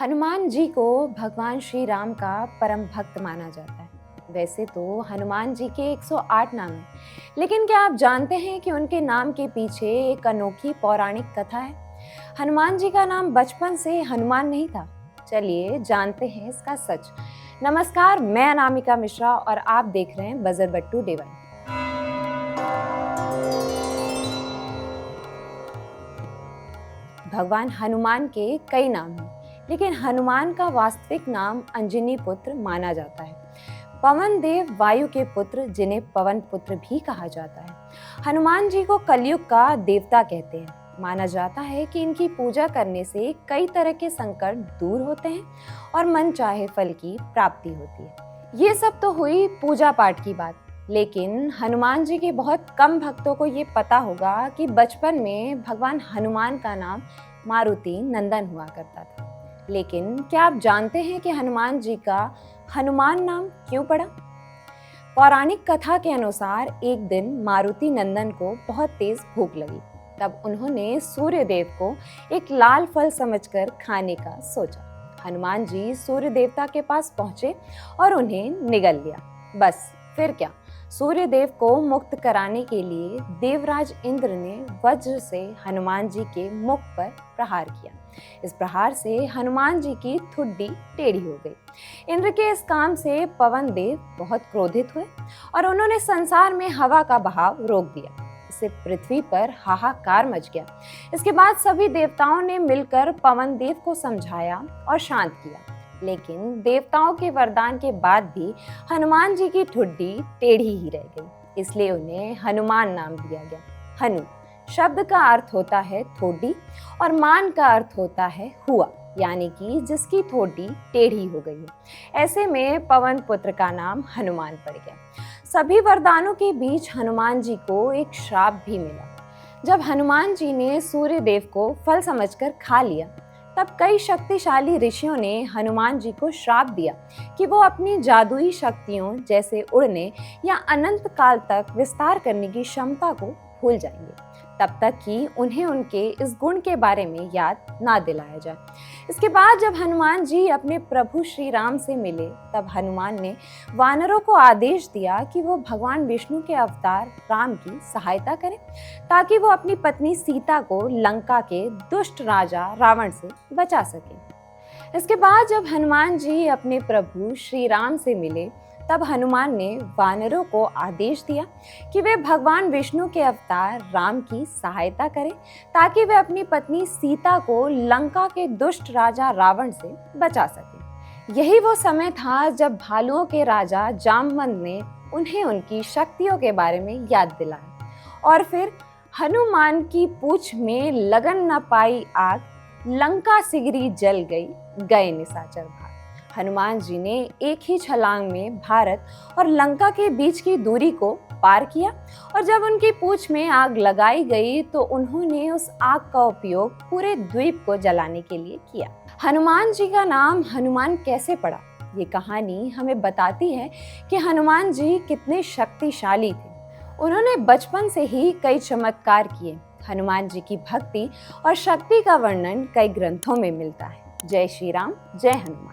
हनुमान जी को भगवान श्री राम का परम भक्त माना जाता है। वैसे तो हनुमान जी के 108 नाम हैं, लेकिन क्या आप जानते हैं कि उनके नाम के पीछे एक अनोखी पौराणिक कथा है। हनुमान जी का नाम बचपन से हनुमान नहीं था। चलिए जानते हैं इसका सच। नमस्कार, मैं अनामिका मिश्रा और आप देख रहे हैं बजरबट्टू डिवाइन। भगवान हनुमान के कई नाम हैं, लेकिन हनुमान का वास्तविक नाम अंजनी पुत्र माना जाता है। पवन देव वायु के पुत्र, जिन्हें पवन पुत्र भी कहा जाता है। हनुमान जी को कलयुग का देवता कहते हैं। माना जाता है कि इनकी पूजा करने से कई तरह के संकट दूर होते हैं और मन चाहे फल की प्राप्ति होती है। ये सब तो हुई पूजा पाठ की बात, लेकिन हनुमान जी के बहुत कम भक्तों को ये पता होगा कि बचपन में भगवान हनुमान का नाम मारुति नंदन हुआ करता था। लेकिन क्या आप जानते हैं कि हनुमान जी का हनुमान नाम क्यों पड़ा? पौराणिक कथा के अनुसार एक दिन मारुति नंदन को बहुत तेज भूख लगी। तब उन्होंने सूर्य देव को एक लाल फल समझकर खाने का सोचा। हनुमान जी सूर्य देवता के पास पहुंचे और उन्हें निगल लिया। बस फिर क्या, सूर्य देव को मुक्त कराने के लिए देवराज इंद्र ने वज्र से हनुमान जी के मुख पर प्रहार किया। इस प्रहार से हनुमान जी की ठुड्डी टेढ़ी हो गई। इंद्र के इस काम से पवन देव बहुत क्रोधित हुए और उन्होंने संसार में हवा का बहाव रोक दिया। इससे पृथ्वी पर हाहाकार मच गया। इसके बाद सभी देवताओं ने मिलकर पवन देव को समझाया और शांत किया, लेकिन देवताओं के वरदान के बाद भी हनुमान जी की ठुड्डी टेढ़ी ही रह गई। इसलिए उन्हें हनुमान नाम दिया गया। हनु शब्द का अर्थ होता है ठोडी और मान का अर्थ होता है हुआ, यानी कि जिसकी ठोडी टेढ़ी हो गई है। ऐसे में पवन पुत्र का नाम हनुमान पड़ गया। सभी वरदानों के बीच हनुमान जी को एक श्राप भी मिला। जब हनुमान जी ने सूर्य देव को फल समझकर खा लिया, तब कई शक्तिशाली ऋषियों ने हनुमान जी को श्राप दिया कि वो अपनी जादुई शक्तियों जैसे उड़ने या अनंत काल तक विस्तार करने की क्षमता को भूल जाएंगे, तब तक कि उन्हें उनके इस गुण के बारे में याद ना दिलाया जाए। इसके बाद जब हनुमान जी अपने प्रभु श्री राम से मिले, तब हनुमान ने वानरों को आदेश दिया कि वो भगवान विष्णु के अवतार राम की सहायता करें, ताकि वो अपनी पत्नी सीता को लंका के दुष्ट राजा रावण से बचा सके। इसके बाद जब हनुमान जी अपने प्रभु श्री राम से मिले, तब हनुमान ने वानरों को आदेश दिया कि वे भगवान विष्णु के अवतार राम की सहायता करें, ताकि वे अपनी पत्नी सीता को लंका के दुष्ट राजा रावण से बचा सकें। यही वो समय था जब भालुओं के राजा जामवंत ने उन्हें उनकी शक्तियों के बारे में याद दिलाया। और फिर हनुमान की पूंछ में लगन न पाई आग, लंका सिगरी जल गई, गए निशाचर भाग। हनुमान जी ने एक ही छलांग में भारत और लंका के बीच की दूरी को पार किया, और जब उनकी पूंछ में आग लगाई गई तो उन्होंने उस आग का उपयोग पूरे द्वीप को जलाने के लिए किया। हनुमान जी का नाम हनुमान कैसे पड़ा? ये कहानी हमें बताती है कि हनुमान जी कितने शक्तिशाली थे। उन्होंने बचपन से ही कई चमत्कार किए। हनुमान जी की भक्ति और शक्ति का वर्णन कई ग्रंथों में मिलता है। जय श्री राम, जय हनुमान।